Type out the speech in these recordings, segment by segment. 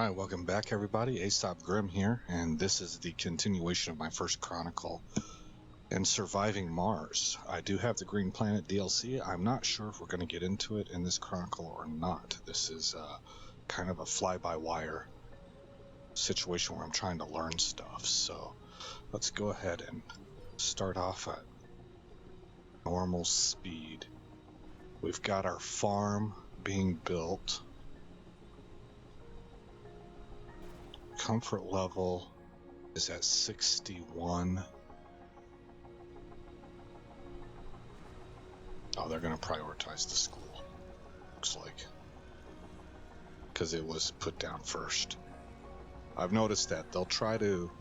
Alright, welcome back everybody. Aesop Grim here, and this is the continuation of my first Chronicle and surviving Mars. I do have the Green Planet DLC. I'm not sure if we're going to get into it in this Chronicle or not. This is kind of a fly-by-wire situation where I'm trying to learn stuff. So let's go ahead and start off at normal speed. We've got our farm being built. Comfort level is at 61. Oh, they're going to prioritize the school, looks like, because it was put down first. I've noticed that they'll try to,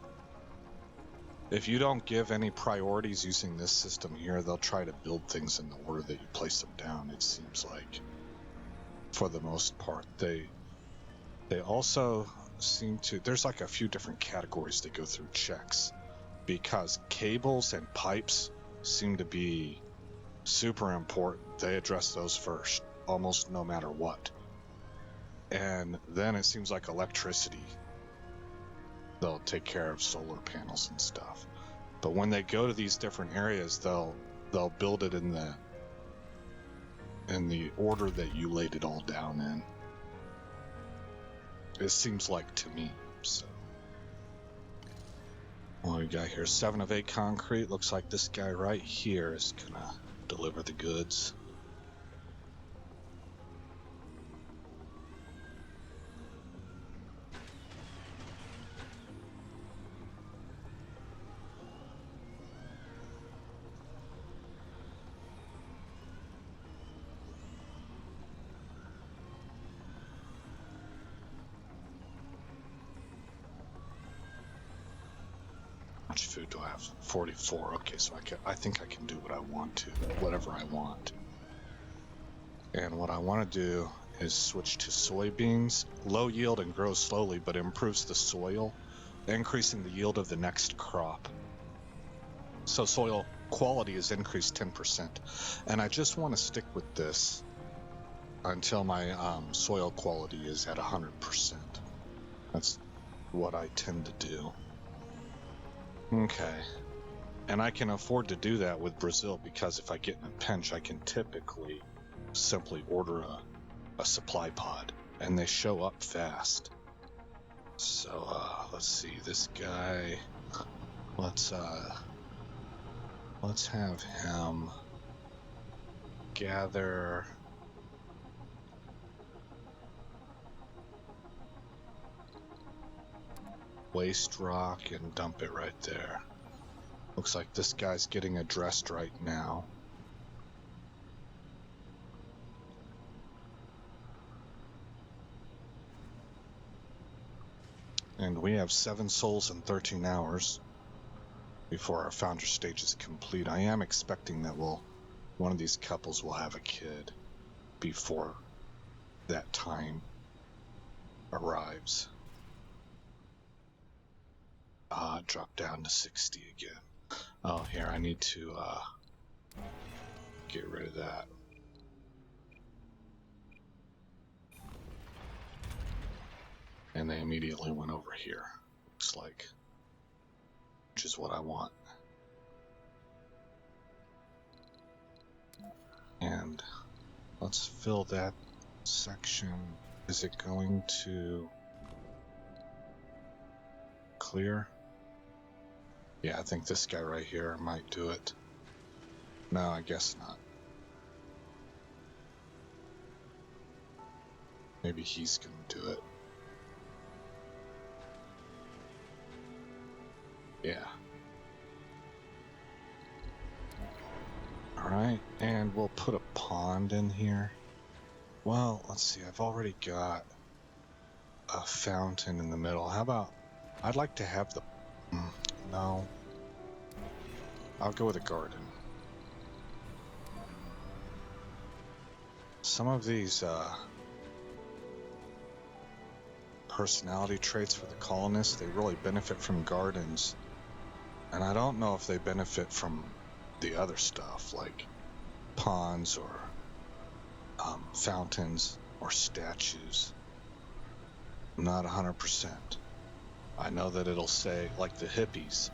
if you don't give any priorities using this system here, they'll try to build things in the order that you place them down, it seems like, for the most part. They also seem to, there's like a few different categories they go through checks, because cables and pipes seem to be super important. They address those first, almost no matter what. And then it seems like electricity, they'll take care of solar panels and stuff. But when they go to these different areas, they'll build it in the order that you laid it all down in. It seems like to me. So what we got here, 7 of 8 concrete. Looks like this guy right here is gonna deliver the goods. How much food do I have? 44. Okay, so I think I can do what I want to, whatever I want. And what I want to do is switch to soybeans. Low yield and grows slowly, but improves the soil, increasing the yield of the next crop. So soil quality is increased 10%. And I just want to stick with this until my soil quality is at 100%. That's what I tend to do. Okay. And I can afford to do that with Brazil, because if I get in a pinch, I can typically simply order a supply pod, and they show up fast. So let's see, this guy, let's have him gather waste rock and dump it right there. Looks like this guy's getting addressed right now. And we have 7 souls in 13 hours before our founder stage is complete. I am expecting that one of these couples will have a kid before that time arrives. Drop down to 60 again. Oh, here, I need to get rid of that. And they immediately went over here, looks like, which is what I want. And let's fill that section. Is it going to clear? Yeah, I think this guy right here might do it. No, I guess not. Maybe he's gonna do it. Yeah. Alright, and we'll put a pond in here. Well, let's see, I've already got a fountain in the middle. How about, I'd like to have the, no, I'll go with a garden. Some of these personality traits for the colonists, they really benefit from gardens. And I don't know if they benefit from the other stuff, like ponds or fountains or statues. Not 100%. I know that it'll say, like the hippies,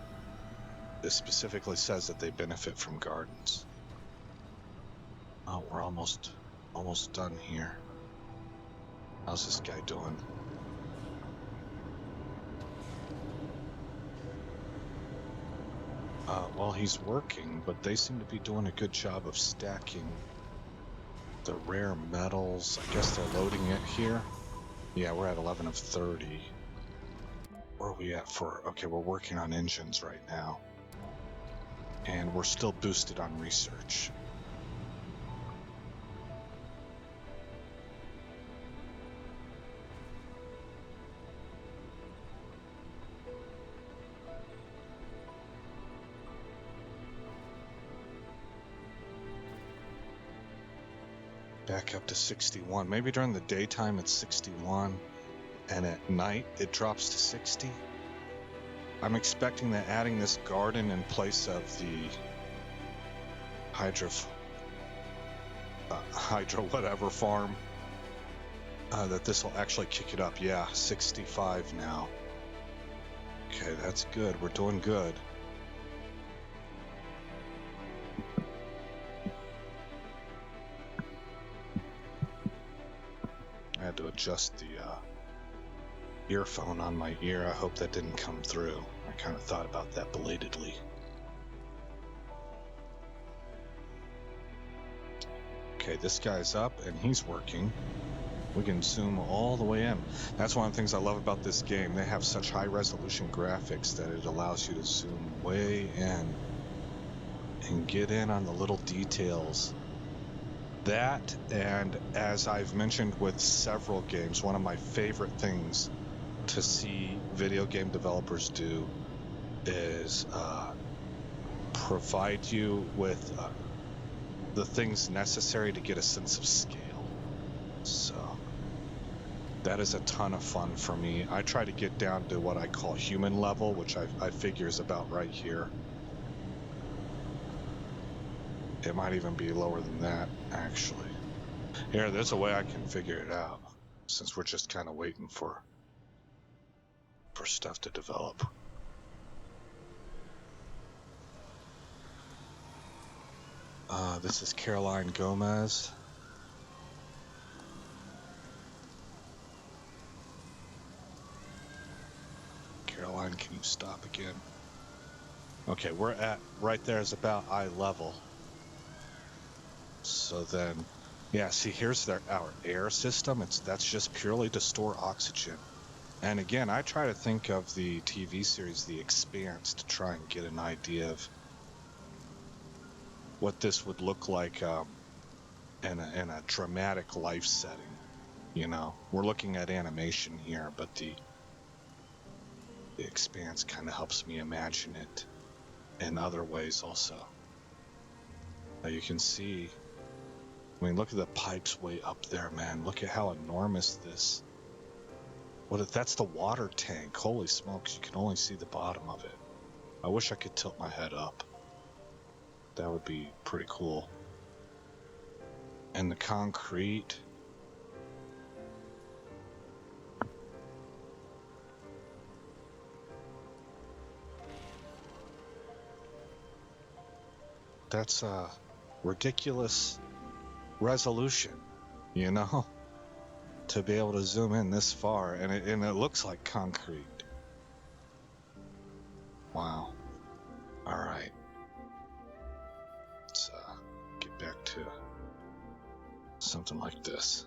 it specifically says that they benefit from gardens. Oh, we're almost done here. How's this guy doing? Well, he's working, but they seem to be doing a good job of stacking the rare metals. I guess they're loading it here. Yeah, we're at 11 of 30. Where are we at for... Okay, we're working on engines right now. And we're still boosted on research. Back up to 61. Maybe during the daytime it's 61, and at night it drops to 60. I'm expecting that adding this garden in place of the hydro whatever farm, that this will actually kick it up. Yeah, 65 now. Okay, that's good. We're doing good. I had to adjust the earphone on my ear. I hope that didn't come through. I kind of thought about that belatedly. Okay, this guy's up and he's working. We can zoom all the way in. That's one of the things I love about this game. They have such high resolution graphics that it allows you to zoom way in and get in on the little details. That, and as I've mentioned with several games, one of my favorite things to see video game developers do is provide you with the things necessary to get a sense of scale. So that is a ton of fun for me. I try to get down to what I call human level, which I figure is about right here. It might even be lower than that, actually. Here, there's a way I can figure it out, since we're just kind of waiting for stuff to develop. This is Caroline Gomez. Caroline, can you stop again? Okay, we're at, right there is about eye level. So then, yeah, see, here's our air system. That's just purely to store oxygen. And again, I try to think of the TV series The Expanse to try and get an idea of what this would look like in a dramatic life setting. You know, we're looking at animation here, but the Expanse kind of helps me imagine it in other ways also. Now you can see, I mean, look at the pipes way up there, man. Look at how enormous this... What if that's the water tank? Holy smokes, you can only see the bottom of it. I wish I could tilt my head up. That would be pretty cool. And the concrete. That's a ridiculous resolution, you know? To be able to zoom in this far, and it looks like concrete. Wow. All right. Let's get back to something like this.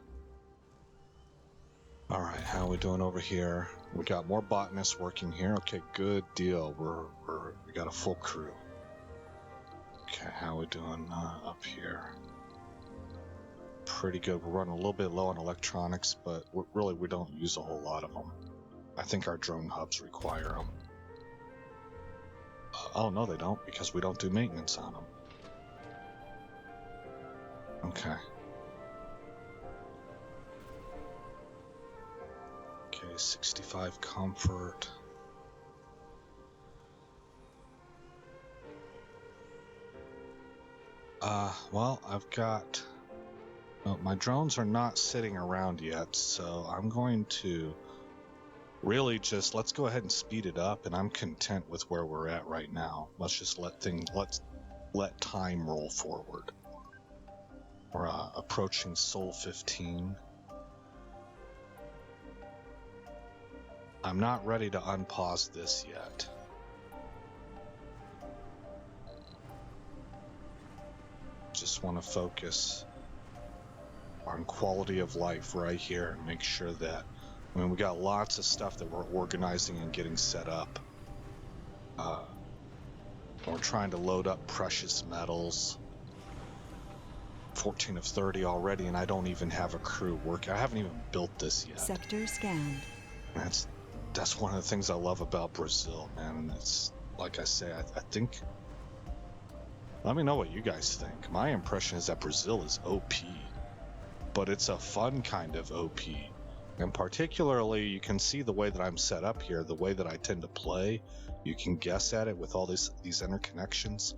All right, how are we doing over here? We got more botanists working here. Okay, good deal. We got a full crew. Okay, how are we doing up here? Pretty good. We're running a little bit low on electronics, but we don't use a whole lot of them. I think our drone hubs require them. Oh, no, they don't, because we don't do maintenance on them. Okay. Okay, 65 comfort. Well, I've got... my drones are not sitting around yet, so I'm going to really just let's go ahead and speed it up, and I'm content with where we're at right now. Let's just let time roll forward. We're approaching Sol 15. I'm not ready to unpause this yet. Just want to focus on quality of life right here and make sure that, I mean, we got lots of stuff that we're organizing and getting set up. We're trying to load up precious metals. 14 of 30 already, and I don't even have a crew working. I haven't even built this yet. Sector scanned. That's one of the things I love about Brazil, man. It's like I say, I think. Let me know what you guys think. My impression is that Brazil is OP, but it's a fun kind of OP. And particularly, you can see the way that I'm set up here, the way that I tend to play. You can guess at it with all these interconnections.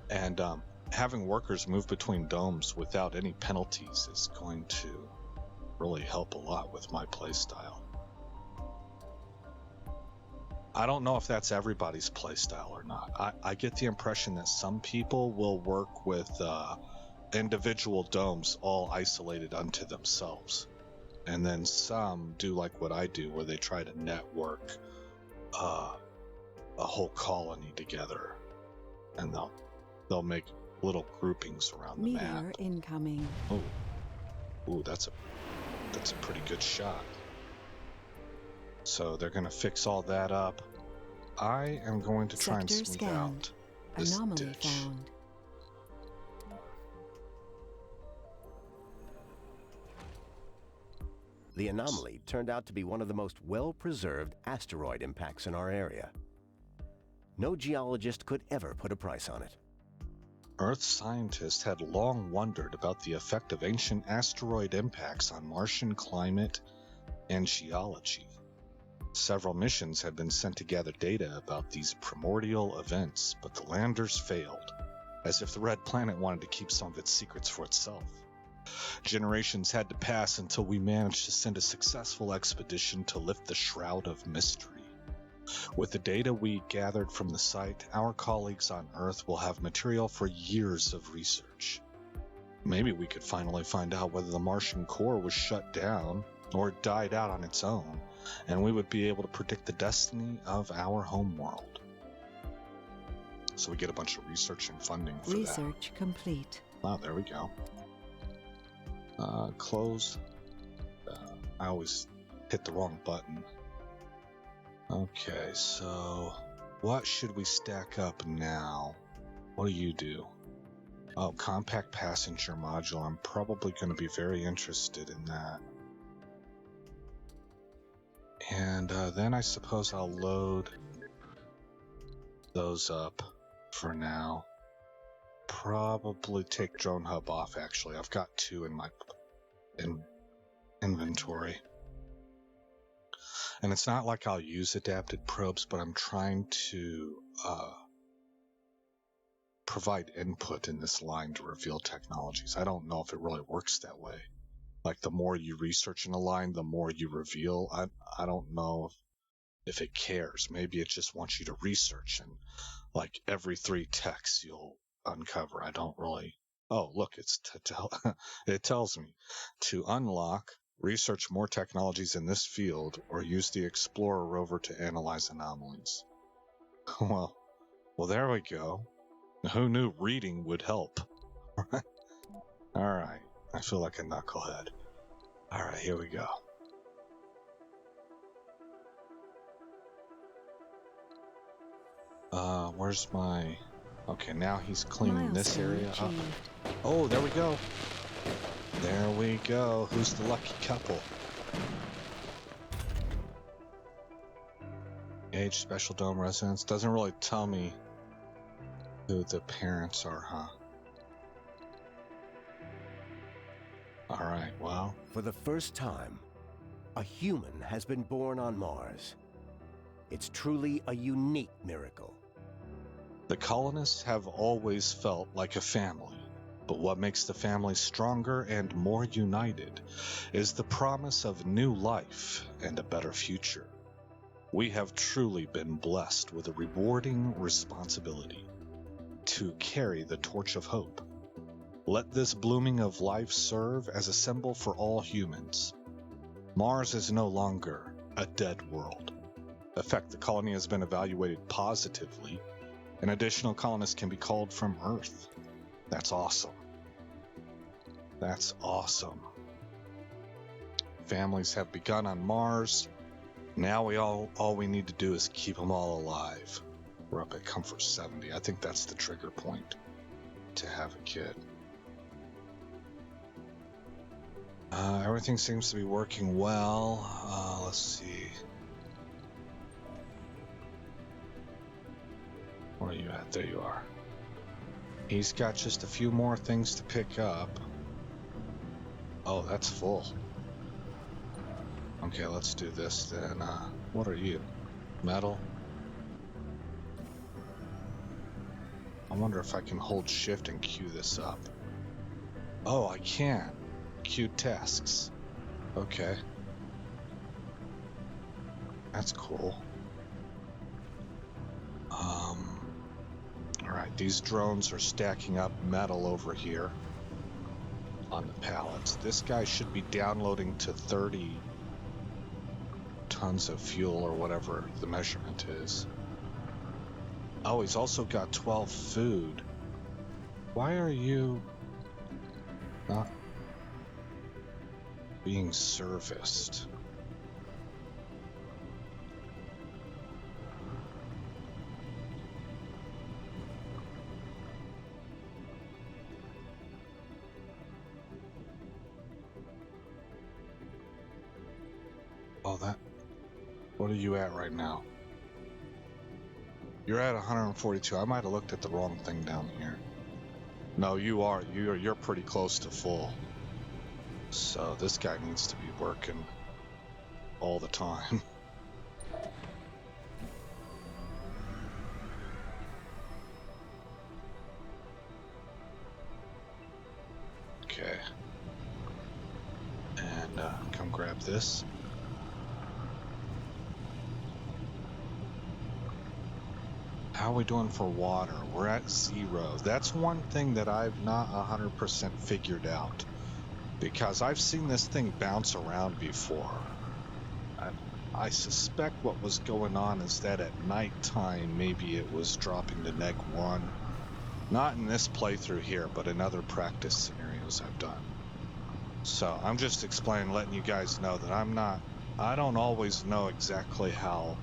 And having workers move between domes without any penalties is going to really help a lot with my playstyle. I don't know if that's everybody's playstyle or not. I get the impression that some people will work with individual domes all isolated unto themselves. And then some do like what I do, where they try to network a whole colony together. And they'll make little groupings around the map. Meteor incoming. Ooh, that's a pretty good shot. So they're going to fix all that up. I am going to try and smooth out this Anomaly ditch. found. The anomaly turned out to be one of the most well-preserved asteroid impacts in our area. No geologist could ever put a price on it. Earth scientists had long wondered about the effect of ancient asteroid impacts on Martian climate and geology. Several missions had been sent to gather data about these primordial events, but the landers failed, as if the Red Planet wanted to keep some of its secrets for itself. Generations had to pass until we managed to send a successful expedition to lift the shroud of mystery. With the data we gathered from the site, our colleagues on Earth will have material for years of research. Maybe we could finally find out whether the Martian core was shut down or died out on its own, and we would be able to predict the destiny of our homeworld. So we get a bunch of research and funding for Research complete. Wow, there we go. Close. I always hit the wrong button. Okay, so what should we stack up now? What do you do? Oh, compact passenger module. I'm probably going to be very interested in that. And then I suppose I'll load those up for now. Probably take drone hub off, actually. I've got 2 in my inventory. And it's not like I'll use adapted probes, but I'm trying to provide input in this line to reveal technologies. I don't know if it really works that way. Like, the more you research in a line, the more you reveal. I don't know if it cares. Maybe it just wants you to research, and like every 3 texts you'll uncover. I don't really. Oh, look, it tells me to unlock, research more technologies in this field, or use the Explorer rover to analyze anomalies. Well, there we go. Who knew reading would help? All right. I feel like a knucklehead. All right, here we go. Where's my... Okay, now he's cleaning this area up. Oh, there we go. There we go. Who's the lucky couple? Age, special dome residence. Doesn't really tell me who the parents are, huh? All right, well. For the first time, a human has been born on Mars. It's truly a unique miracle. The colonists have always felt like a family, But what makes the family stronger and more united is the promise of new life and a better future. We have truly been blessed with a rewarding responsibility to carry the torch of hope. Let this blooming of life serve as a symbol for all humans. Mars is no longer a dead world. In fact, the colony has been evaluated positively, and additional colonists can be called from Earth. That's awesome. That's awesome. Families have begun on Mars. Now all we need to do is keep them all alive. We're up at comfort 70. I think that's the trigger point to have a kid. Everything seems to be working well. Let's see. Where are you at? There you are. He's got just a few more things to pick up. Oh, that's full. Okay, let's do this then. What are you? Metal? I wonder if I can hold shift and queue this up. Oh, I can. Queue tasks. Okay. That's cool. Alright, these drones are stacking up metal over here on the pallets. This guy should be downloading to 30 tons of fuel or whatever the measurement is. Oh, he's also got 12 food. Why are you not being serviced? Oh, what are you at right now? You're at 142. I might have looked at the wrong thing down here. No, you're pretty close to full. So this guy needs to be working all the time. Okay. And come grab this. How are we doing for water? We're at 0. That's one thing that I've not 100% figured out, because I've seen this thing bounce around before. I suspect what was going on is that at nighttime maybe it was dropping to -1. Not in this playthrough here, but in other practice scenarios I've done. So I'm just explaining, letting you guys know that I don't always know exactly how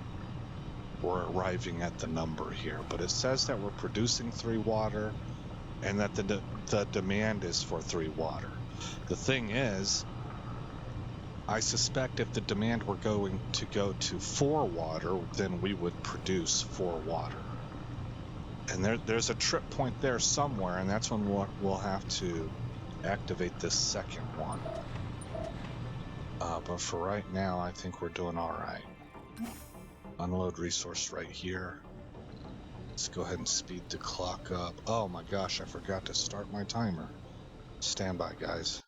we're arriving at the number here, but it says that we're producing 3 water and that the demand is for 3 water. The thing is, I suspect if the demand were going to go to 4 water, then we would produce 4 water. And there's a trip point there somewhere, and that's when we'll have to activate this second one. But for right now, I think we're doing all right. Unload resource right here. Let's go ahead and speed the clock up. Oh my gosh, I forgot to start my timer. Stand by, guys.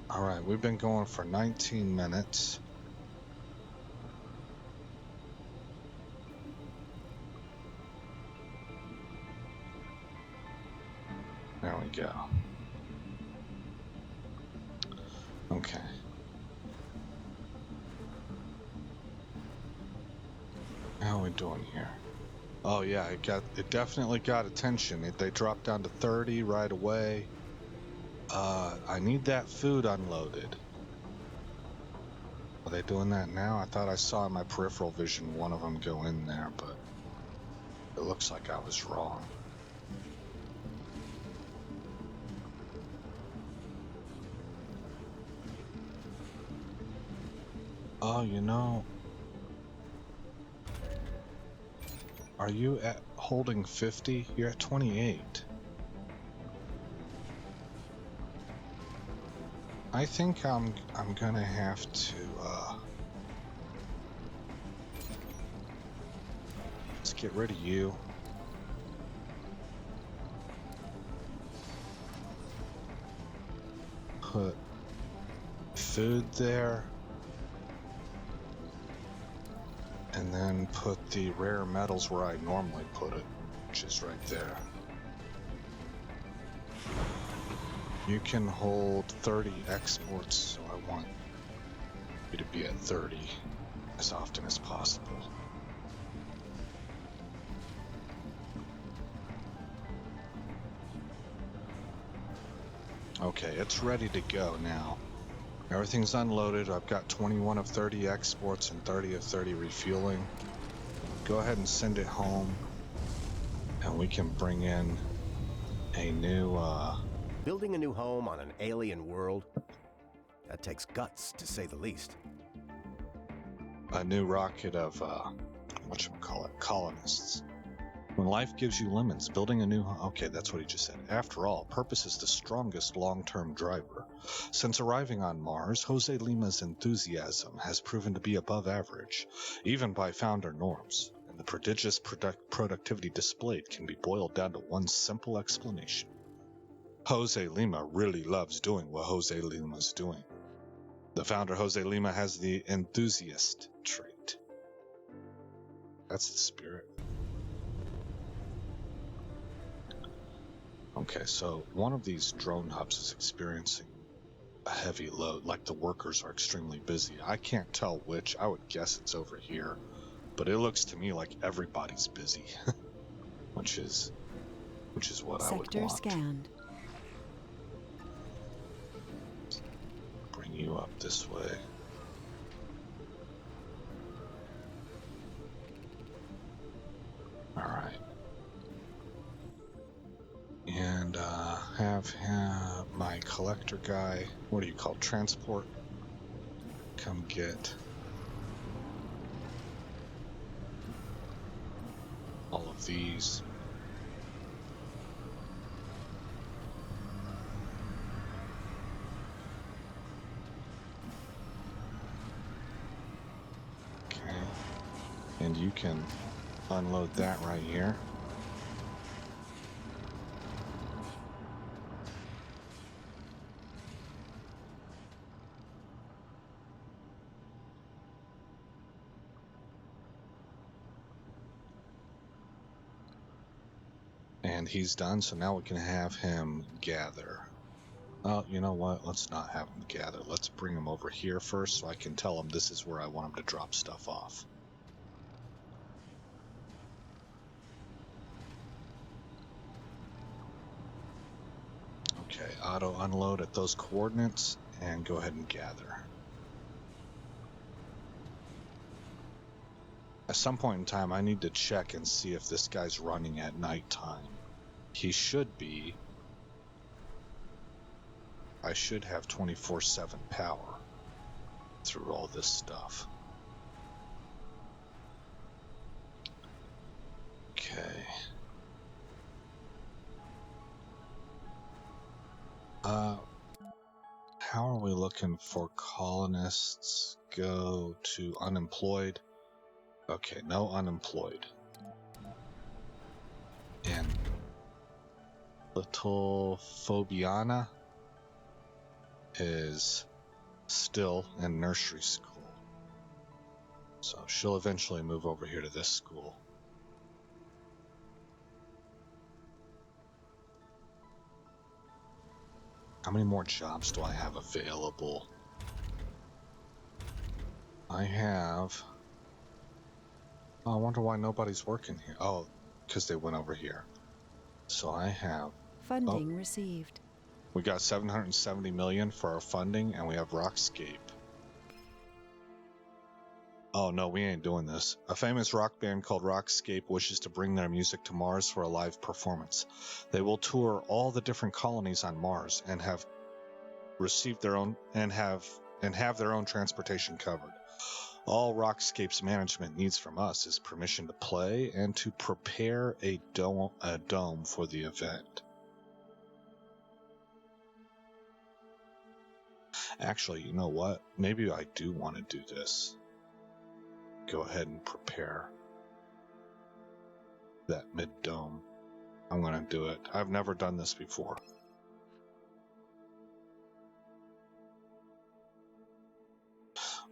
All right, we've been going for 19 minutes. There we go. Okay. How are we doing here? Oh yeah, it definitely got attention. They dropped down to 30 right away. I need that food unloaded. Are they doing that now? I thought I saw in my peripheral vision one of them go in there, but it looks like I was wrong. Oh, you know, are you at holding 50? You're at 28. I think I'm gonna have to let's get rid of you. put food there. And then put the rare metals where I normally put it, which is right there. You can hold 30 exports, so I want you to be at 30 as often as possible. Okay, it's ready to go now. Everything's unloaded. I've got 21 of 30 exports and 30 of 30 refueling. Go ahead and send it home, and we can bring in a new, Building a new home on an alien world? That takes guts, to say the least. a new rocket of, whatchamacallit, colonists. When life gives you lemons, building a new... Okay, that's what he just said. After all, purpose is the strongest long-term driver. Since arriving on Mars, Jose Lima's enthusiasm has proven to be above average, even by founder norms, and the prodigious productivity displayed can be boiled down to one simple explanation. Jose Lima really loves doing what Jose Lima's doing. The founder, Jose Lima, has the enthusiast trait. That's the spirit. Okay, so one of these drone hubs is experiencing a heavy load, like the workers are extremely busy. I can't tell which. I would guess it's over here, but it looks to me like everybody's busy, which is what I would Sector want. scanned. Bring you up this way. All right. And have my collector guy, what do you call transport, come get all of these. Okay. And you can unload that right here. And he's done, so now we can have him gather. Oh, you know what? Let's not have him gather. Let's bring him over here first so I can tell him this is where I want him to drop stuff off. Okay, auto unload at those coordinates and go ahead and gather. At some point in time, I need to check and see if this guy's running at nighttime. He should be. I should have 24/7 power through all this stuff. Okay. How are we looking for colonists? Go to unemployed. Okay, no unemployed. And little Phobiana is still in nursery school. So she'll eventually move over here to this school. How many more jobs do I have available? I have... Oh, I wonder why nobody's working here. Oh, because they went over here. So I have... Funding received. We got 770 million for our funding, and we have Rockscape. Oh no, we ain't doing this. A famous rock band called Rockscape wishes to bring their music to Mars for a live performance. They will tour all the different colonies on Mars and have received their own and have their own transportation covered. All Rockscape's management needs from us is permission to play and to prepare a dome for the event. Actually, you know what? Maybe I do want to do this. Go ahead and prepare that mid-dome. I'm going to do it. I've never done this before.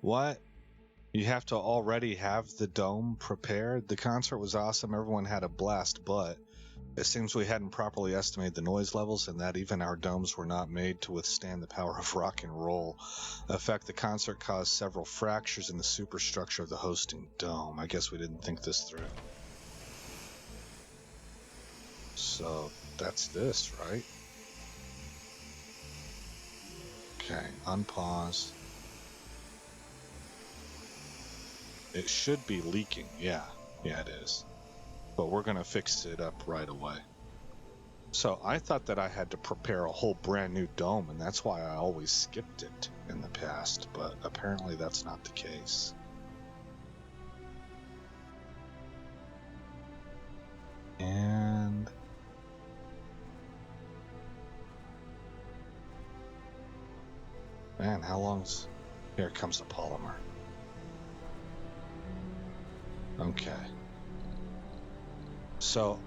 What? You have to already have the dome prepared? The concert was awesome, everyone had a blast, but it seems we hadn't properly estimated the noise levels and that even our domes were not made to withstand the power of rock and roll. In fact, the concert caused several fractures in the superstructure of the hosting dome. I guess we didn't think this through. So that's this, right? Okay, unpause. It should be leaking, yeah it is. But we're gonna fix it up right away. So I thought that I had to prepare a whole brand new dome, and that's why I always skipped it in the past, but apparently that's not the case. And man, how long's... Here comes the polymer. Okay. So,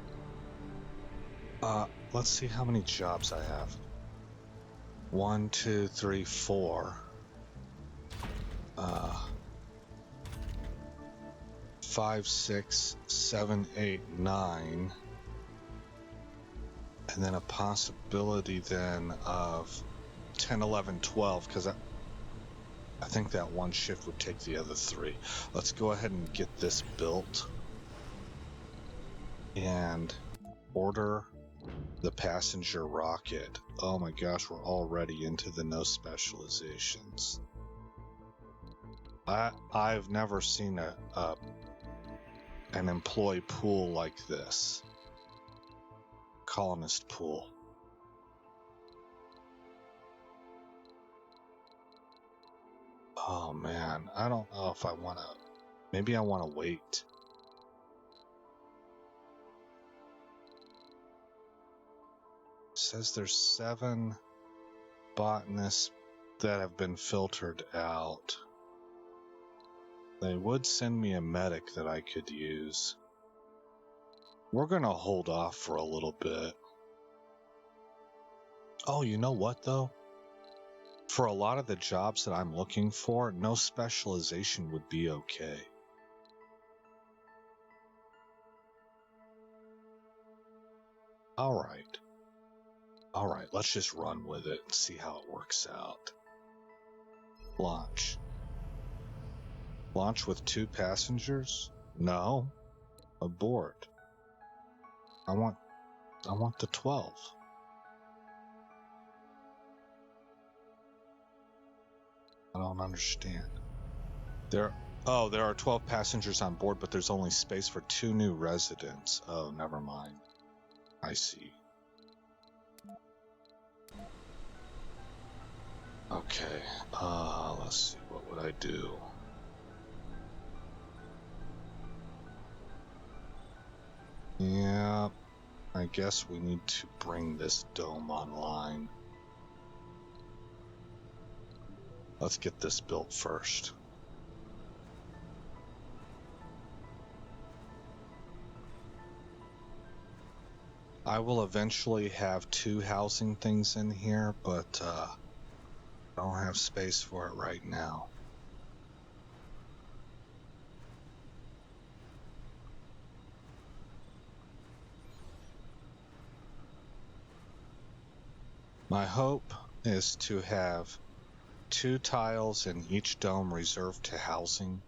let's see how many jobs I have. 1, 2, 3, 4. 5, 6, 7, 8, 9. And then a possibility then of 10, 11, 12, because I think that one shift would take the other 3. Let's go ahead and get this built. And order the passenger rocket. Oh my gosh, we're already into the no specializations. I've never seen an employee pool like this. Colonist pool. Oh man, I don't know if I want to... Maybe I want to wait. It says there's 7 botanists that have been filtered out. They would send me a medic that I could use. We're going to hold off for a little bit. Oh, you know what though? For a lot of the jobs that I'm looking for, no specialization would be okay. Alright, let's just run with it and see how it works out. Launch. Launch with 2 passengers? No. Abort. I want the 12. I don't understand. There are 12 passengers on board, but there's only space for 2 new residents. Oh, never mind. I see. Okay, let's see, what would I do? Yeah, I guess we need to bring this dome online. Let's get this built first. I will eventually have 2 housing things in here, but I don't have space for it right now. My hope is to have 2 tiles in each dome reserved to housing,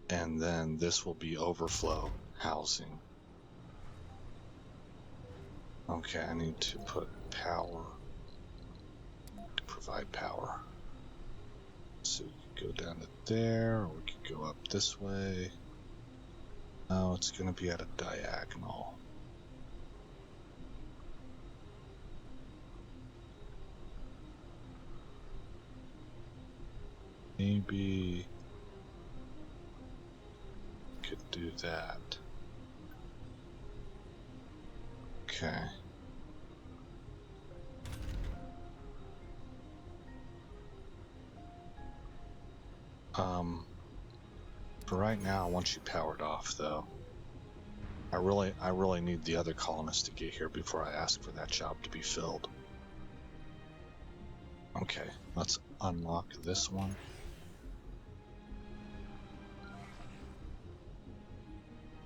and then this will be overflow housing. Okay, I need to put power, to provide power. So we could go down to there, or we could go up this way. No, it's going to be at a diagonal. Maybe could do that. Okay. For right now, I want you powered off, though. I really need the other colonists to get here before I ask for that job to be filled. Okay, let's unlock this one.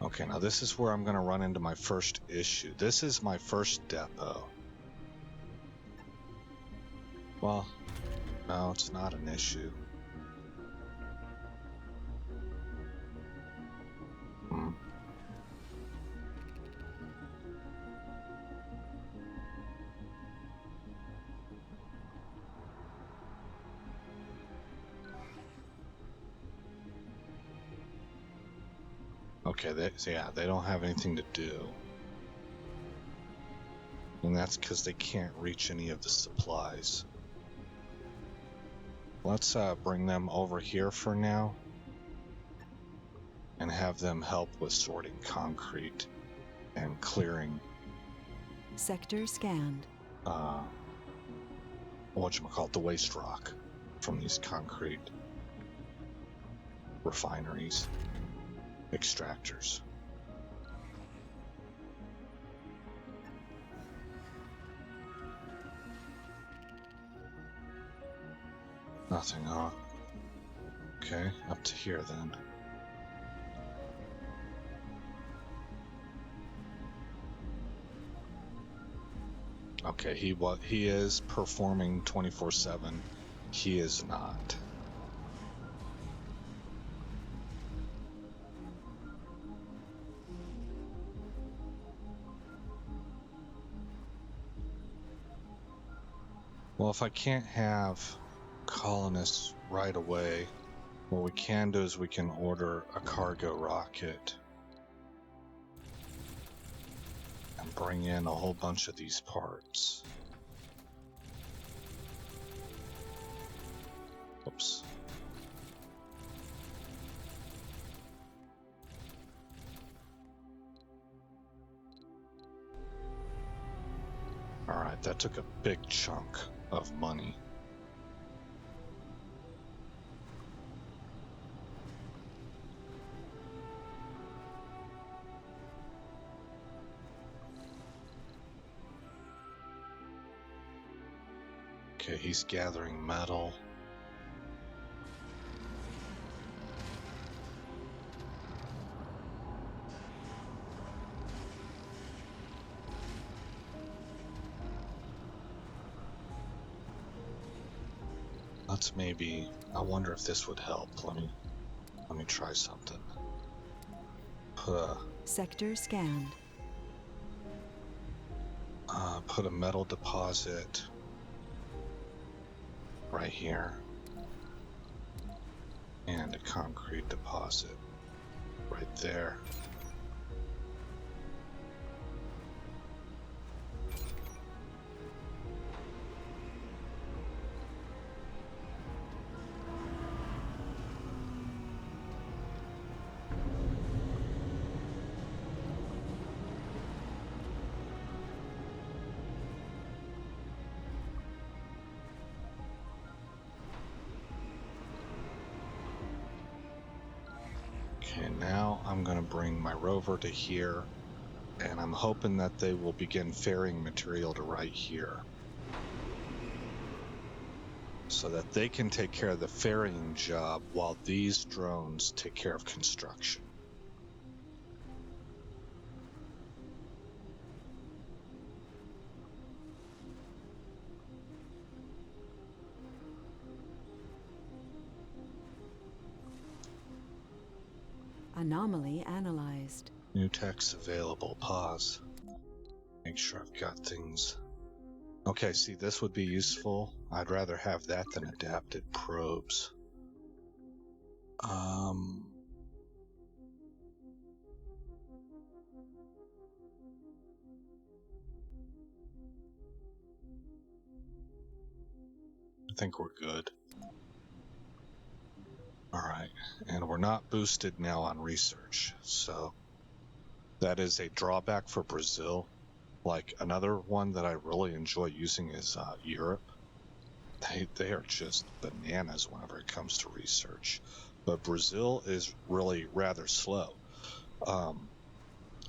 Okay, now this is where I'm going to run into my first issue. This is my first depot. Well, no, it's not an issue. Okay, they don't have anything to do. And that's because they can't reach any of the supplies. Let's bring them over here for now and have them help with sorting concrete and clearing Sector scanned. whatchamacallit, the waste rock from these concrete refineries, extractors. Nothing, huh? Okay, up to here then. Okay, he is performing 24/7. He is not. Well, if I can't have colonists right away, what we can do is we can order a cargo rocket and bring in a whole bunch of these parts. Oops. Alright, that took a big chunk of money. Okay, he's gathering metal. Let's maybe, I wonder if this would help. Let me try something. Sector scanned. Put a metal deposit right here. And a concrete deposit right there. Okay, now I'm going to bring my rover to here, and I'm hoping that they will begin ferrying material to right here, so that they can take care of the ferrying job while these drones take care of construction. Anomaly analyzed. New text available. Pause. Make sure I've got things. Okay, see, this would be useful. I'd rather have that than adapted probes. I think we're good. Alright, and we're not boosted now on research, so that is a drawback for Brazil. Like, another one that I really enjoy using is Europe. They are just bananas whenever it comes to research. But Brazil is really rather slow.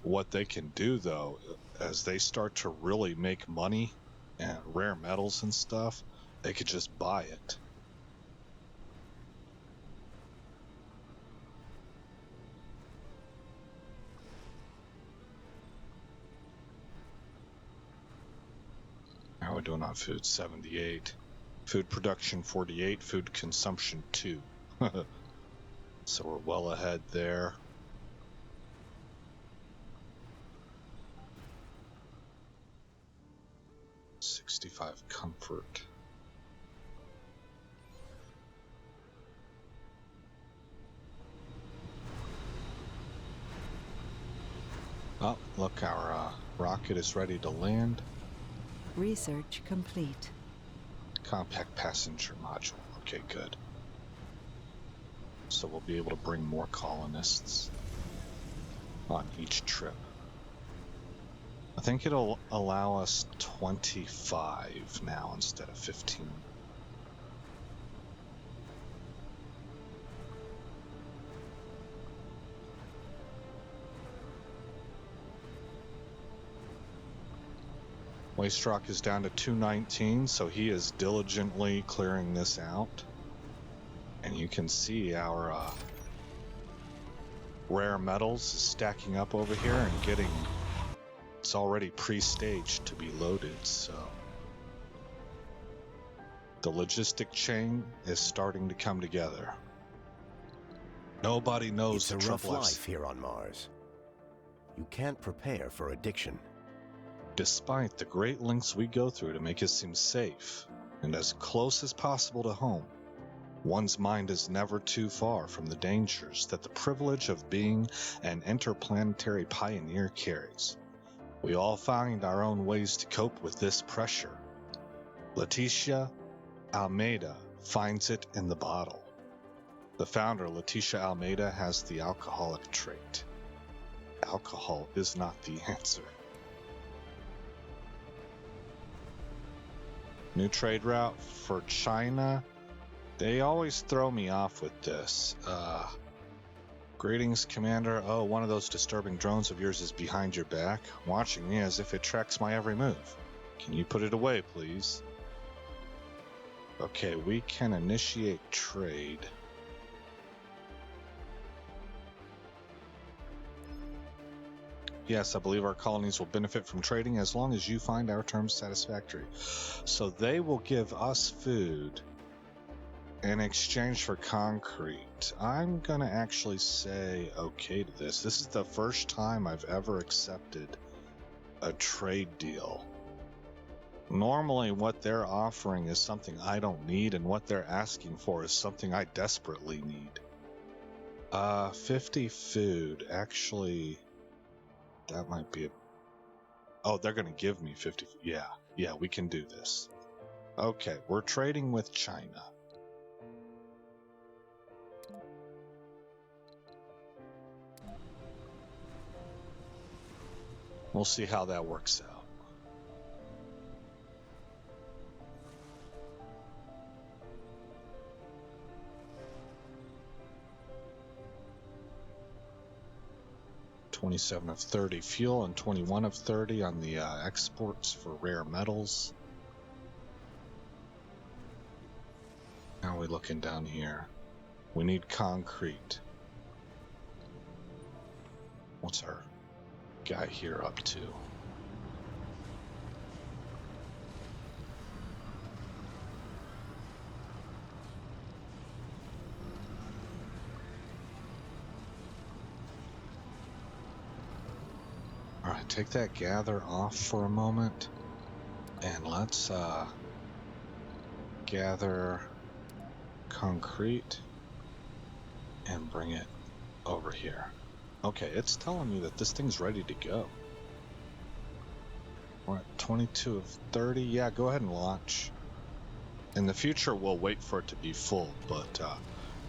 What they can do, though, as they start to really make money and rare metals and stuff, they could just buy it. we doing on food? 78. Food production 48. Food consumption 2. So we're well ahead there. $65 comfort. Oh, look, our rocket is ready to land. Research complete. Compact passenger module. Okay, good. So we'll be able to bring more colonists on each trip. I think it'll allow us 25 now instead of 15. Waste rock is down to 219, so he is diligently clearing this out. And you can see our rare metals stacking up over here and getting... It's already pre-staged to be loaded, so... The logistic chain is starting to come together. Nobody knows it's the a rough trouble life here on Mars. You can't prepare for addiction. Despite the great lengths we go through to make it seem safe and as close as possible to home, one's mind is never too far from the dangers that the privilege of being an interplanetary pioneer carries. We all find our own ways to cope with this pressure. Leticia Almeida finds it in the bottle. The founder, Leticia Almeida, has the alcoholic trait. Alcohol is not the answer. New trade route for China. They always throw me off with this. Greetings, Commander. Oh, one of those disturbing drones of yours is behind your back, watching me as if it tracks my every move. Can you put it away, please? Okay, we can initiate trade. Yes, I believe our colonies will benefit from trading as long as you find our terms satisfactory. So they will give us food in exchange for concrete. I'm going to actually say okay to this. This is the first time I've ever accepted a trade deal. Normally what they're offering is something I don't need, and what they're asking for is something I desperately need. 50 food. Actually, that might be a... Oh, they're going to give me 50. Yeah, we can do this. Okay, we're trading with China. We'll see how that works out. $27 of 30 fuel and 21 of 30 on the exports for rare metals. How are we looking down here? We need concrete. What's our guy here up to? All right, take that gather off for a moment, and let's gather concrete and bring it over here. Okay, it's telling me that this thing's ready to go. We're at 22 of 30. Yeah, go ahead and launch. In the future, we'll wait for it to be full, but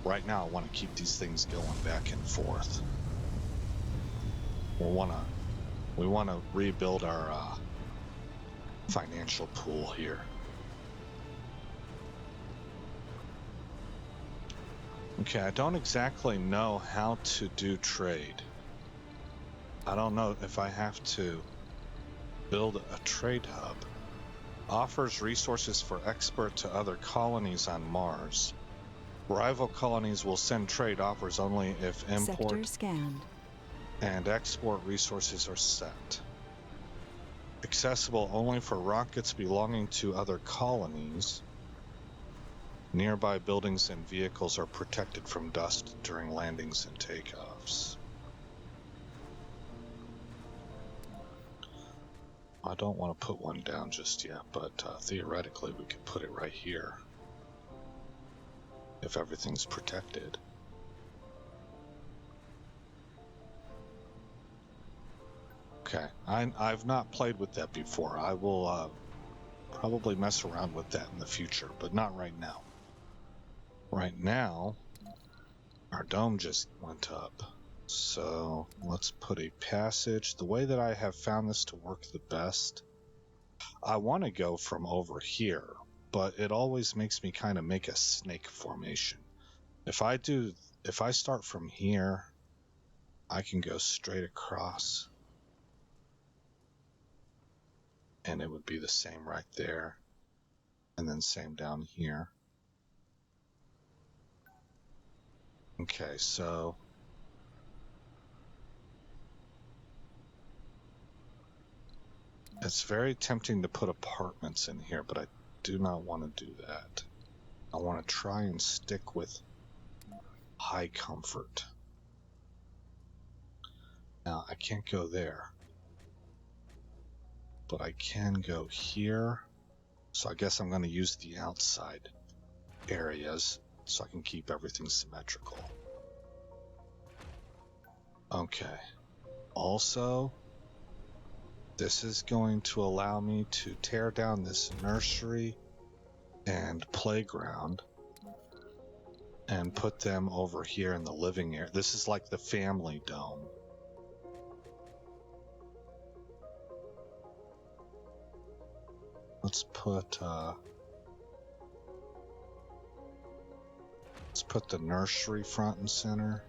right now I want to keep these things going back and forth. We want to rebuild our financial pool here. Okay, I don't exactly know how to do trade. I don't know if I have to build a trade hub. Offers resources for export to other colonies on Mars. Rival colonies will send trade offers only if import Sector scanned. and export resources are set. Accessible only for rockets belonging to other colonies. Nearby buildings and vehicles are protected from dust during landings and takeoffs. I don't want to put one down just yet, but theoretically we could put it right here if everything's protected. Okay, I've not played with that before. I will probably mess around with that in the future, but not right now. Right now, our dome just went up. So let's put a passage. The way that I have found this to work the best, I want to go from over here, but it always makes me kind of make a snake formation. If I start from here, I can go straight across. And it would be the same right there. And then same down here. Okay, so it's very tempting to put apartments in here, but I do not want to do that. I want to try and stick with high comfort. Now, I can't go there, but I can go here. So I guess I'm going to use the outside areas so I can keep everything symmetrical. Okay. Also, this is going to allow me to tear down this nursery and playground and put them over here in the living area. This is like the family dome. Let's put the nursery front and center.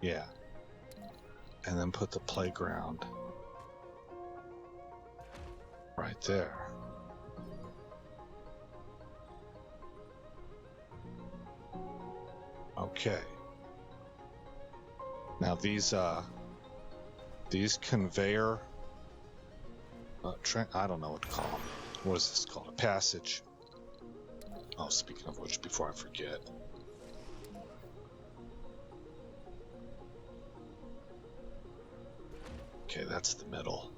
Yeah. And then put the playground right there. Okay. Now these conveyor, I don't know what to call them. What is this called? A passage. Oh, speaking of which, before I forget. Okay, that's the middle.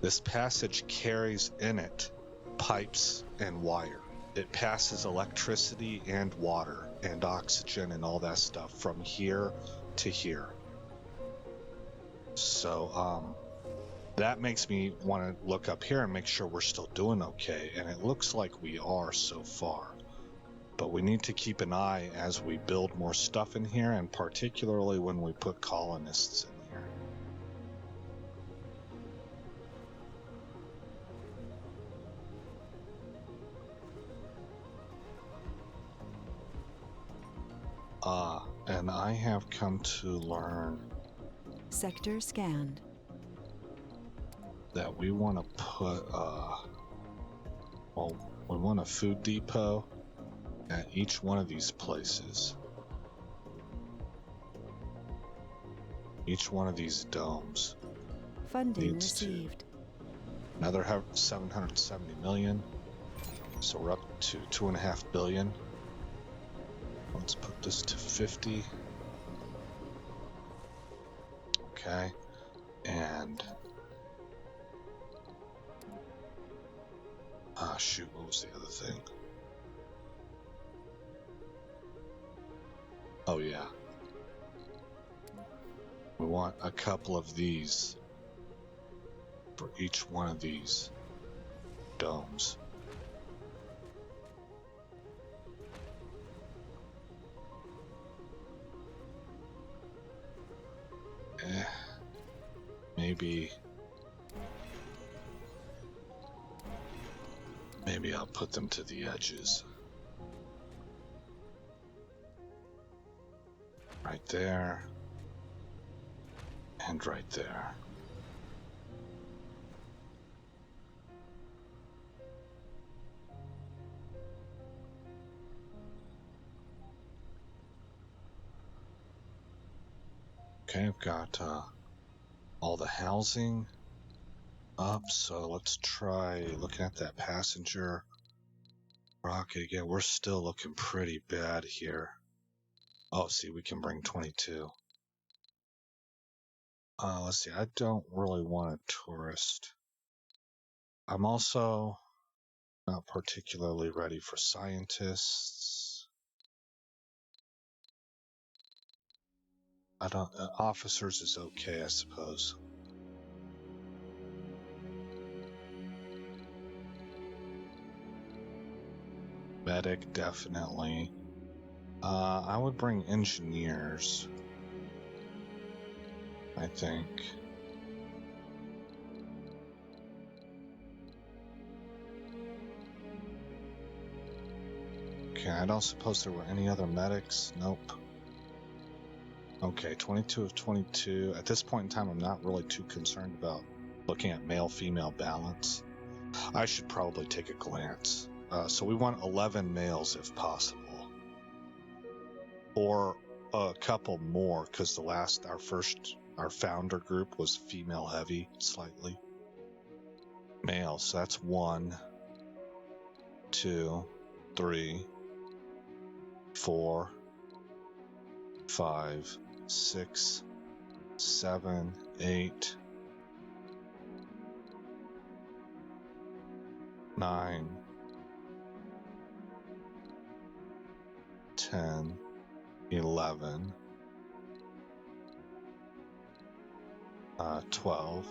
This passage carries in it pipes and wire. It passes electricity and water and oxygen and all that stuff from here to here. So that makes me want to look up here and make sure we're still doing okay. And it looks like we are so far. But we need to keep an eye as we build more stuff in here, and particularly when we put colonists in here. And I have come to learn Sector scanned. that we want to put, we want a food depot at each one of these places. Each one of these domes. Funding received. Another 770 million. So we're up to 2.5 billion. Let's put this to 50. Okay. And shoot, what was the other thing? Oh yeah. We want a couple of these for each one of these domes. Maybe I'll put them to the edges. Right there. And right there. Okay, I've got all the housing up. So let's try looking at that passenger rocket again. We're still looking pretty bad here. Oh, see, we can bring 22. Let's see, I don't really want a tourist. I'm also not particularly ready for scientists. I don't, officers is okay, I suppose. Medic, definitely. I would bring engineers, I think. Okay, I don't suppose there were any other medics. Nope. Okay, 22 of 22. At this point in time, I'm not really too concerned about looking at male-female balance. I should probably take a glance. So we want 11 males if possible. Or a couple more, because our founder group was female heavy, slightly. Male, so that's 1, 2, 3, 4, 5, 6, 7, 8, 9, 10, 11, 12,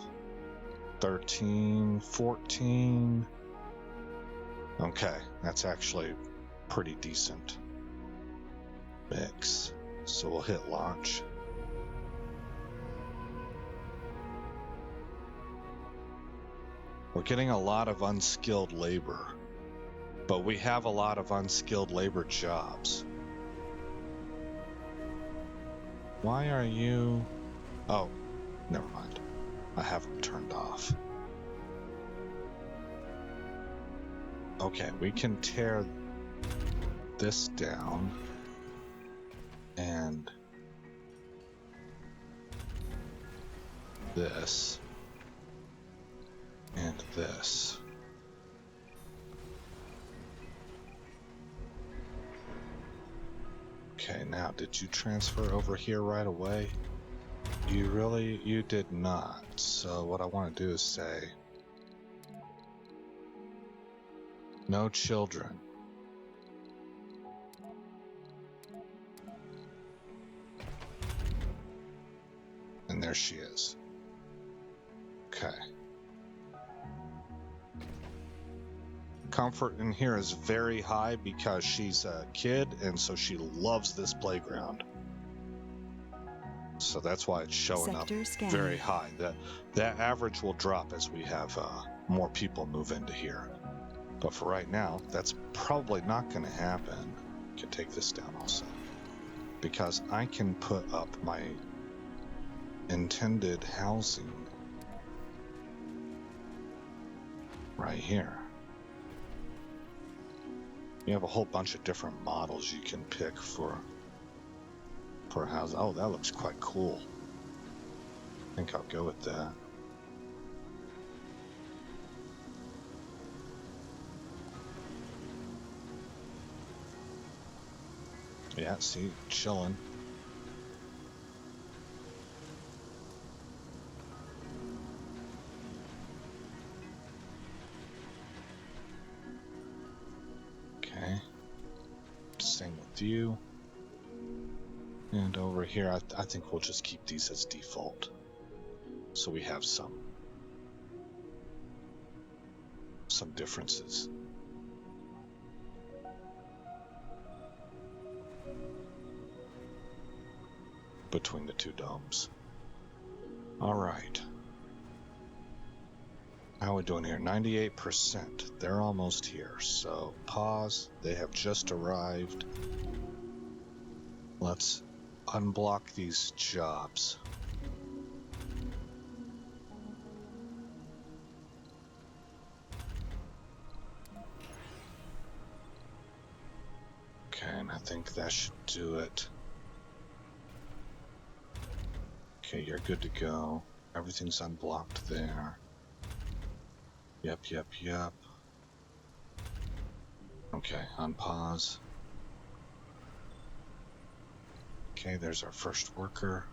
13, 14. Okay, that's actually pretty decent mix. So we'll hit launch. We're getting a lot of unskilled labor, but we have a lot of unskilled labor jobs. Why are you... Oh, never mind. I have them turned off. Okay, we can tear this down and this and this. Okay, now did you transfer over here right away? You did not. So what I want to do is say no children. And there she is. Okay. Comfort in here is very high because she's a kid and so she loves this playground. So that's why it's showing up very high. That average will drop as we have more people move into here. But for right now, that's probably not going to happen. I can take this down also. Because I can put up my intended housing right here. You have a whole bunch of different models you can pick for a house. Oh, that looks quite cool. I think I'll go with that. Yeah, see, chilling. Okay. Same with you. And over here, I think we'll just keep these as default. So we have some differences. Between the two domes. All right. How are we doing here? 98%. They're almost here. So pause. They have just arrived. Let's unblock these jobs. Okay, and I think that should do it. Okay, you're good to go. Everything's unblocked there. Yep. Okay, unpause. Okay, there's our first worker.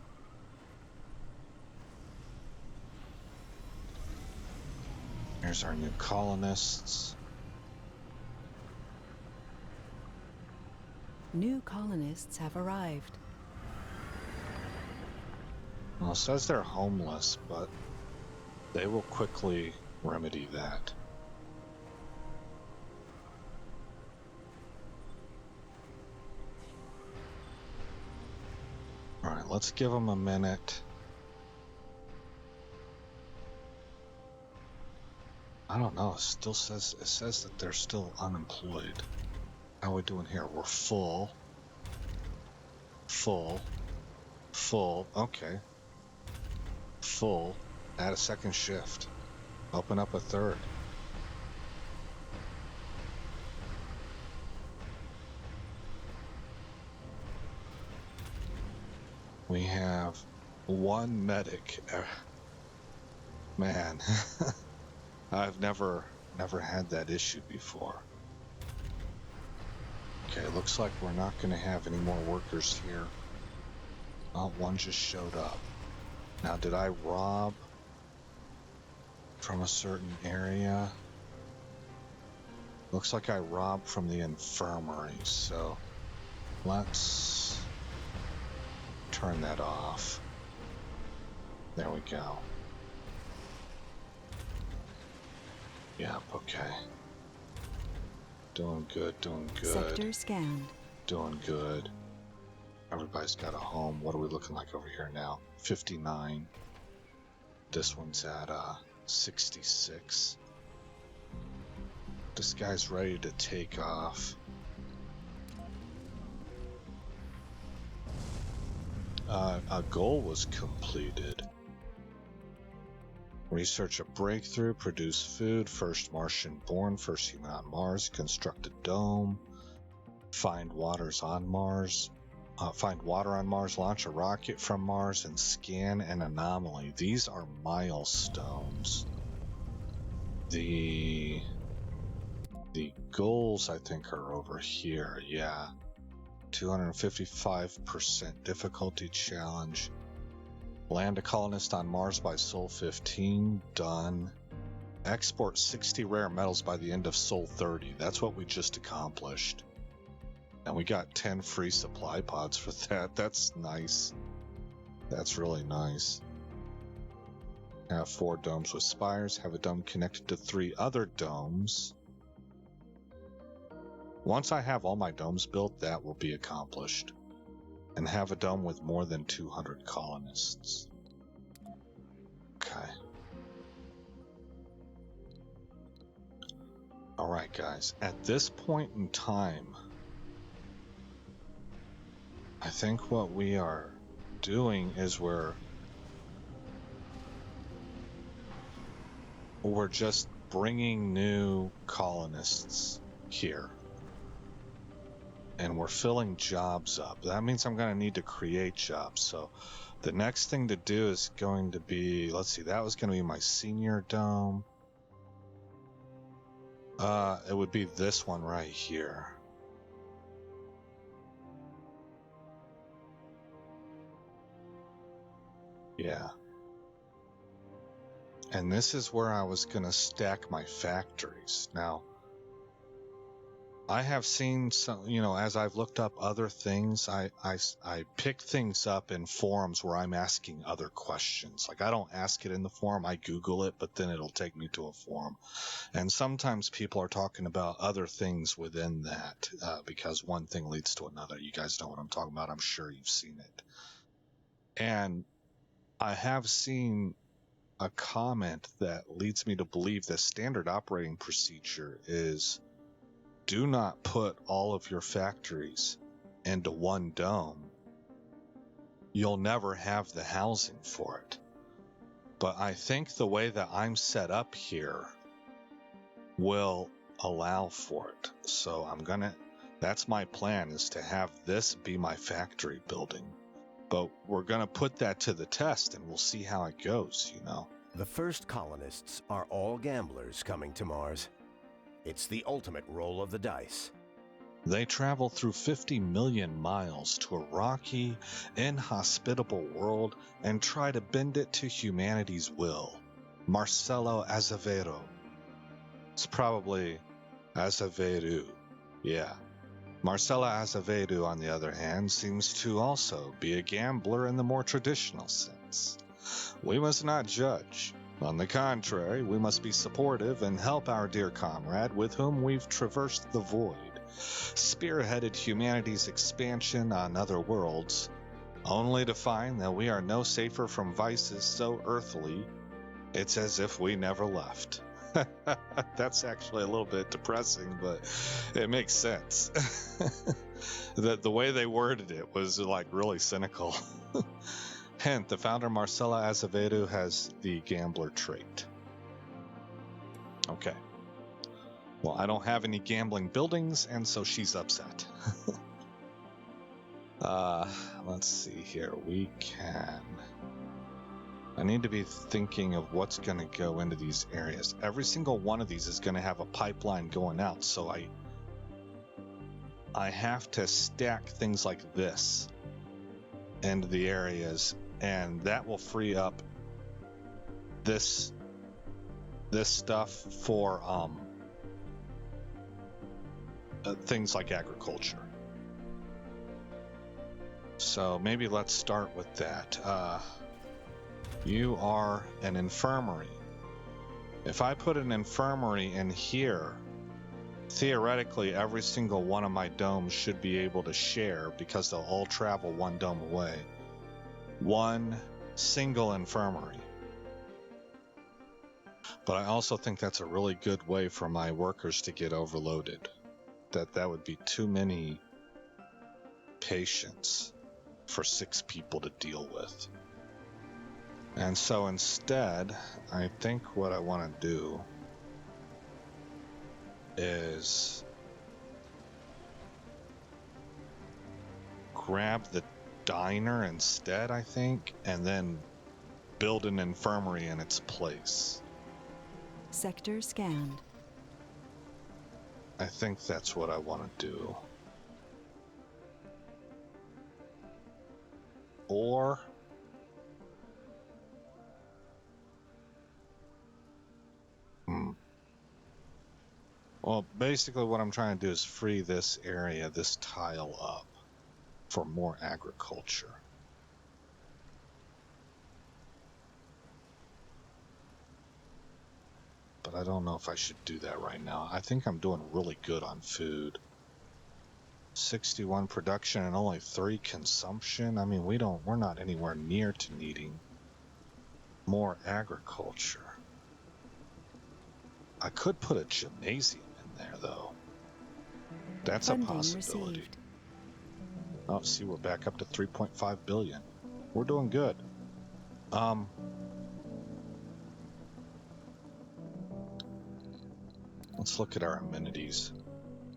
Here's our new colonists. New colonists have arrived. Well, it says they're homeless, but they will quickly remedy that. All right, let's give them a minute. I don't know. It says that they're still unemployed. How are we doing here? We're full. Okay. Full. Add a second shift. Open up a third. We have one medic. Man, I've never had that issue before. Okay, looks like we're not going to have any more workers here. Oh, one just showed up. Now, did I rob from a certain area? Looks like I robbed from the infirmary, so let's turn that off. There we go. Yep, okay. Doing good. Sector scanned. Doing good. Everybody's got a home. What are we looking like over here now? 59. This one's at 66. This guy's ready to take off. A goal was completed. Research a breakthrough, produce food, first Martian born, first human on Mars, construct a dome, find water on Mars, launch a rocket from Mars, and scan an anomaly. These are milestones. The goals, I think, are over here. Yeah. 255% difficulty challenge. Land a colonist on Mars by Sol 15. Done. Export 60 rare metals by the end of Sol 30. That's what we just accomplished. And we got 10 free supply pods for that. That's nice. That's really nice. Have 4 domes with spires. Have a dome connected to 3 other domes. Once I have all my domes built, that will be accomplished. And have a dome with more than 200 colonists. Okay. Alright, guys. At this point in time, I think what we are doing is we're just bringing new colonists here. And we're filling jobs up. That means I'm going to need to create jobs. So the next thing to do is going to be, let's see, that was going to be my senior dome. It would be this one right here. Yeah. And this is where I was going to stack my factories. Now, I have seen some, as I've looked up other things, I pick things up in forums where I'm asking other questions. Like, I don't ask it in the forum, I Google it, but then it'll take me to a forum. And sometimes people are talking about other things within that, because one thing leads to another. You guys know what I'm talking about. I'm sure you've seen it. And I have seen a comment that leads me to believe the standard operating procedure is do not put all of your factories into one dome. You'll never have the housing for it. But I think the way that I'm set up here will allow for it. So that's my plan, is to have this be my factory building. But we're going to put that to the test and we'll see how it goes, you know. The first colonists are all gamblers coming to Mars. It's the ultimate roll of the dice. They travel through 50 million miles to a rocky, inhospitable world and try to bend it to humanity's will. Marcelo Azevedo. It's probably Azevedo. Yeah. Marcela Azevedo, on the other hand, seems to also be a gambler in the more traditional sense. We must not judge. On the contrary, we must be supportive and help our dear comrade with whom we've traversed the void, spearheaded humanity's expansion on other worlds, only to find that we are no safer from vices so earthly, it's as if we never left. That's actually a little bit depressing, but it makes sense. The way they worded it was like really cynical. Hint, the founder Marcela Azevedo has the gambler trait. Okay. Well, I don't have any gambling buildings, and so she's upset. Let's see here. I need to be thinking of what's going to go into these areas. Every single one of these is going to have a pipeline going out, so I have to stack things like this into the areas, and that will free up this stuff for things like agriculture. So maybe let's start with that. You are an infirmary. If I put an infirmary in here, theoretically every single one of my domes should be able to share, because they'll all travel one dome away. One single infirmary. But I also think that's a really good way for my workers to get overloaded. That would be too many patients for 6 people to deal with. And so instead, I think what I want to do is grab the diner instead, I think, and then build an infirmary in its place. Sector scanned. I think that's what I want to do. Or well, basically what I'm trying to do is free this area, this tile up for more agriculture. But I don't know if I should do that right now. I think I'm doing really good on food. 61 production and only 3 consumption. I mean, we're not anywhere near to needing more agriculture. I could put a gymnasium in there, though. That's Funding a possibility. Received. Oh, see, we're back up to 3.5 billion. We're doing good. Let's look at our amenities.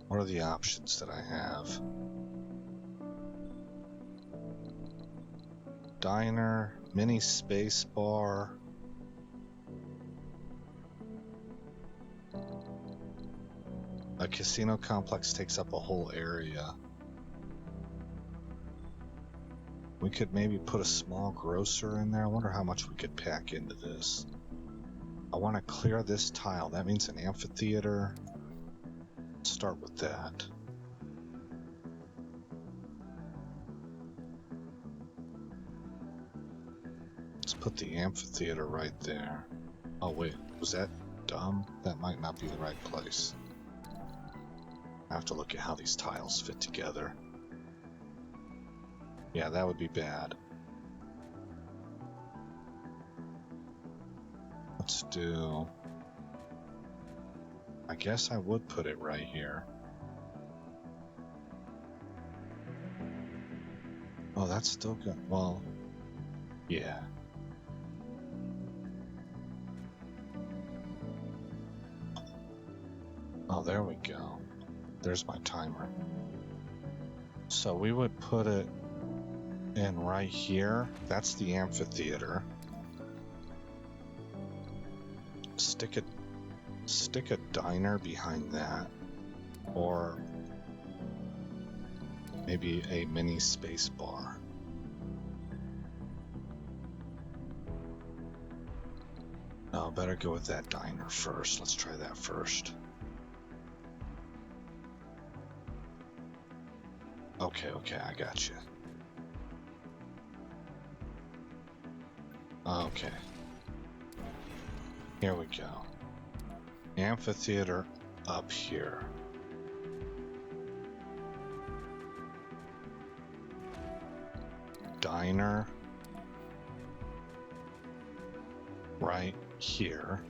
What are the options that I have? Diner, mini space bar. A casino complex takes up a whole area. We could maybe put a small grocer in there. I wonder how much we could pack into this. I want to clear this tile. That means an amphitheater. Let's start with that. Let's put the amphitheater right there. Oh wait, was that dumb? That might not be the right place. I have to look at how these tiles fit together. Yeah, that would be bad. Let's do... I guess I would put it right here. Oh, that's still good. Well, yeah. Oh, there we go. There's my timer. So we would put it And right here, that's the amphitheater. Stick a diner behind that, or maybe a mini space bar. No, better go with that diner first. Let's try that first. Okay, I got you. Okay. Here we go. Amphitheater up here. Diner right here.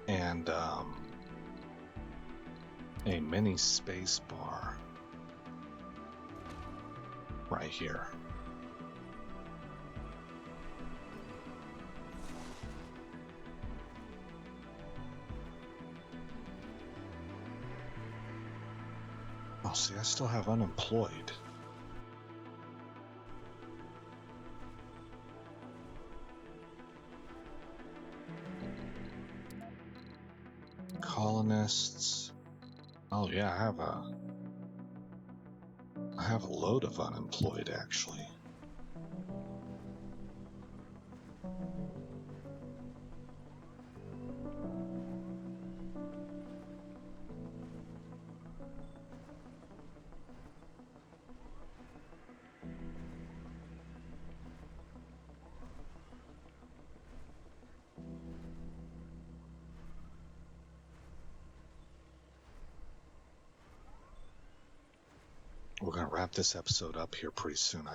And a mini space bar right here. Oh, see, I still have unemployed. Colonists. Oh yeah, I have a load of unemployed actually. We're gonna wrap this episode up here pretty soon.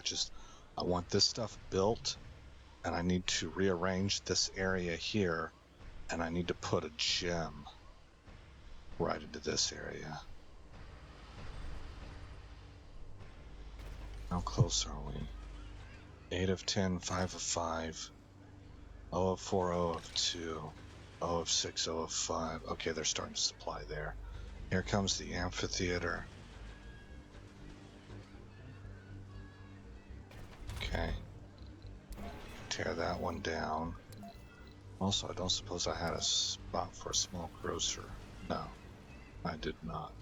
I want this stuff built, and I need to rearrange this area here, and I need to put a gem right into this area. How close are we? 8 of 10, 5 of 5, 0 of 4, 0 of 2, 0 of 6, 0 of 5. Okay, they're starting to supply there. Here comes the amphitheater. Okay. Tear that one down. Also, I don't suppose I had a spot for a small grocer. No, I did not.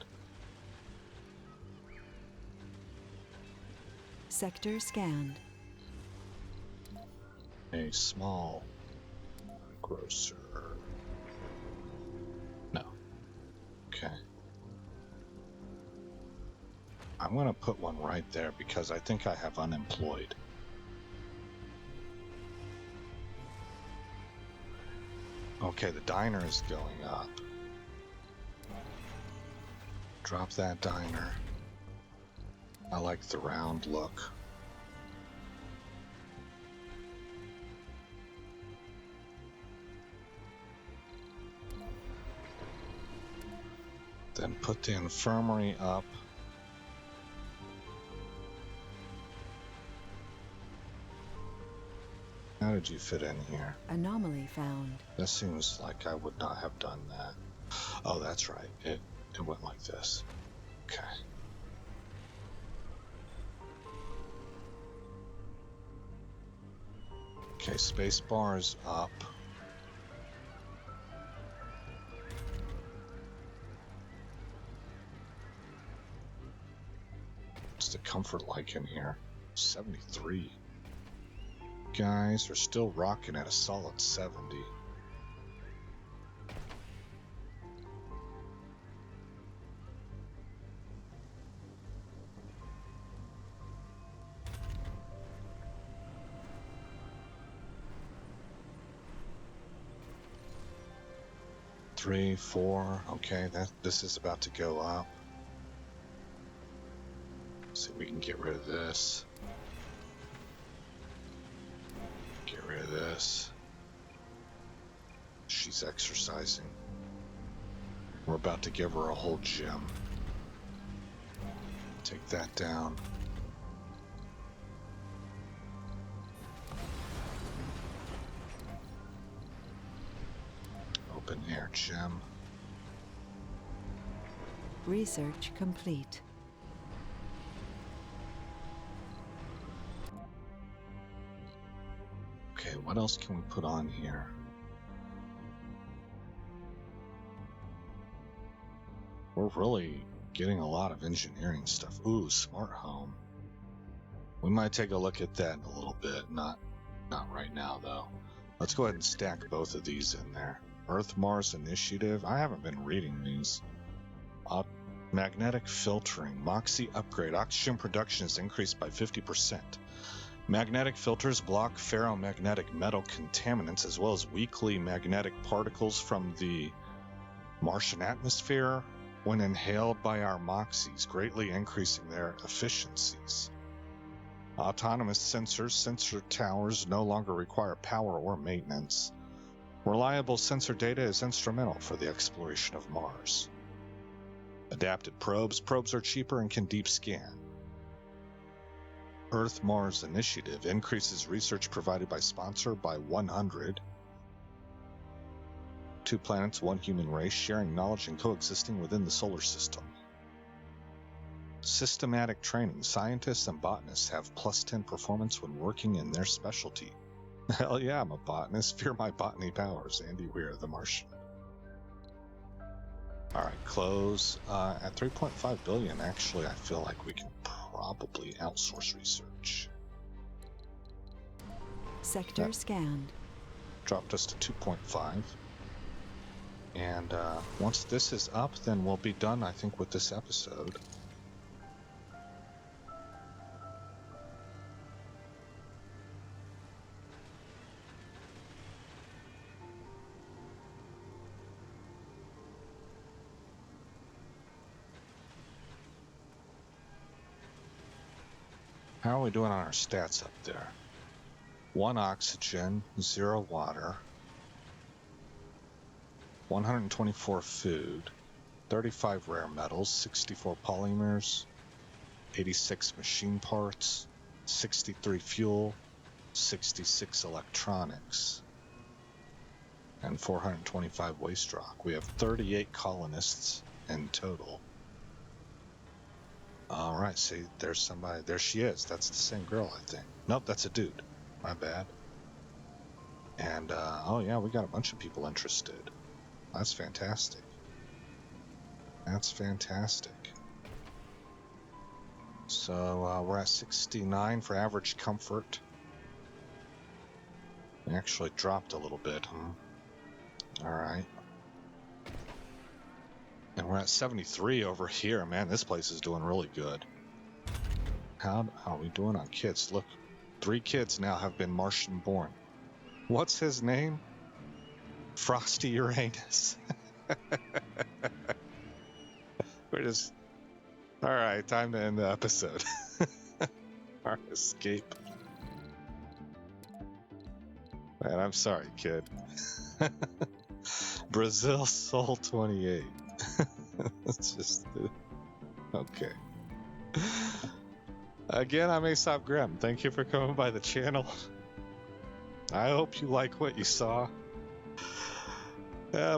Sector scanned. A small grocer. No. Okay. I'm going to put one right there because I think I have unemployed. Okay, the diner is going up. Drop that diner. I like the round look. Then put the infirmary up. How did you fit in here? Anomaly found. This seems like I would not have done that. Oh, that's right. It went like this. Okay. Okay, space bar is up. What's the comfort like in here? 73. Guys are still rocking at a solid 70. Three, 4. Okay, this is about to go up. See if we can get rid of this. Get rid of this. She's exercising. We're about to give her a whole gym. Take that down. Open air gym. Research complete. Okay, what else can we put on here? We're really getting a lot of engineering stuff. Ooh, smart home. We might take a look at that in a little bit. Not right now, though. Let's go ahead and stack both of these in there. Earth-Mars Initiative. I haven't been reading these. Magnetic filtering. Moxie upgrade. Oxygen production is increased by 50%. Magnetic filters block ferromagnetic metal contaminants as well as weakly magnetic particles from the Martian atmosphere when inhaled by our Moxies, greatly increasing their efficiencies. Autonomous sensors. Sensor towers no longer require power or maintenance. Reliable sensor data is instrumental for the exploration of Mars. Adapted probes. Probes are cheaper and can deep scan. Earth-Mars Initiative increases research provided by sponsor by 100. 2 planets, 1 human race, sharing knowledge and coexisting within the solar system. Systematic training. Scientists and botanists have +10 performance when working in their specialty. Hell yeah, I'm a botanist. Fear my botany powers. Andy Weir, the Martian. Alright, close. At 3.5 billion, actually, I feel like we can probably outsource research. Sector That scanned. dropped us to 2.5. And once this is up, then we'll be done, I think, with this episode. How are we doing on our stats up there? 1 oxygen, 0 water, 124 food, 35 rare metals, 64 polymers, 86 machine parts, 63 fuel, 66 electronics, and 425 waste rock. We have 38 colonists in total. All right, see, there's somebody. There she is. That's the same girl, I think. Nope, that's a dude. My bad. And, oh yeah, we got a bunch of people interested. That's fantastic. That's fantastic. So, we're at 69 for average comfort. We actually dropped a little bit, huh? Alright. And we're at 73 over here. Man, this place is doing really good. How are we doing on kids? Look, 3 kids now have been Martian born. What's his name? Frosty Uranus. We're just... Alright, time to end the episode. Our escape. Man, I'm sorry, kid. Brazil Soul 28. It's just... Okay. Again, I'm Aesop Grimm. Thank you for coming by the channel. I hope you like what you saw.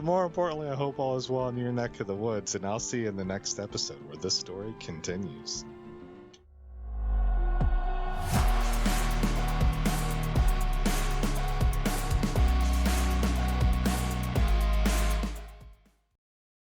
More importantly, I hope all is well in your neck of the woods, and I'll see you in the next episode where this story continues.